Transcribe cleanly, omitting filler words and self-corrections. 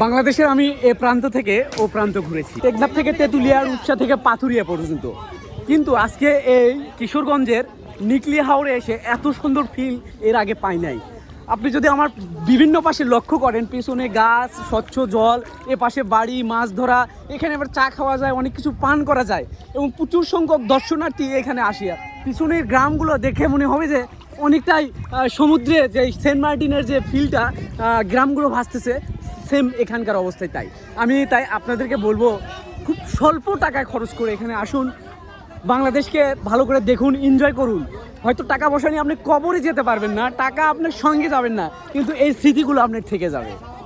বাংলাদেশের আমি এ প্রান্ত থেকে ও প্রান্ত ঘুরেছি, টেকনাফ থেকে তেঁতুলিয়া, রূপসা থেকে পাথুরিয়া পর্যন্ত। কিন্তু আজকে এই কিশোরগঞ্জের নিকলি হাওরে এসে এত সুন্দর ফিল এর আগে পাই নাই। আপনি যদি আমার বিভিন্ন পাশে লক্ষ্য করেন, পিছনে গাছ, স্বচ্ছ জল, এ পাশে বাড়ি, মাছ ধরা, এখানে আবার চা খাওয়া যায়, অনেক কিছু পান করা যায় এবং প্রচুর সংখ্যক দর্শনার্থী এখানে আসে। পিছনের গ্রামগুলো দেখে মনে হবে যে অনেকটাই সমুদ্রে যে সেন্ট মার্টিনের যে ফিলটা গ্রামগুলো ভাসতেছে, সেম এখানকার অবস্থায়। তাই আপনাদেরকে বলবো, খুব স্বল্প টাকায় খরচ করে এখানে আসুন, বাংলাদেশকে ভালো করে দেখুন, এনজয় করুন। হয়তো টাকা পয়সা নিয়ে আপনি কবরে যেতে পারবেন না, টাকা আপনার সঙ্গে যাবেন না, কিন্তু এই স্মৃতিগুলো আপনার থেকে যাবে।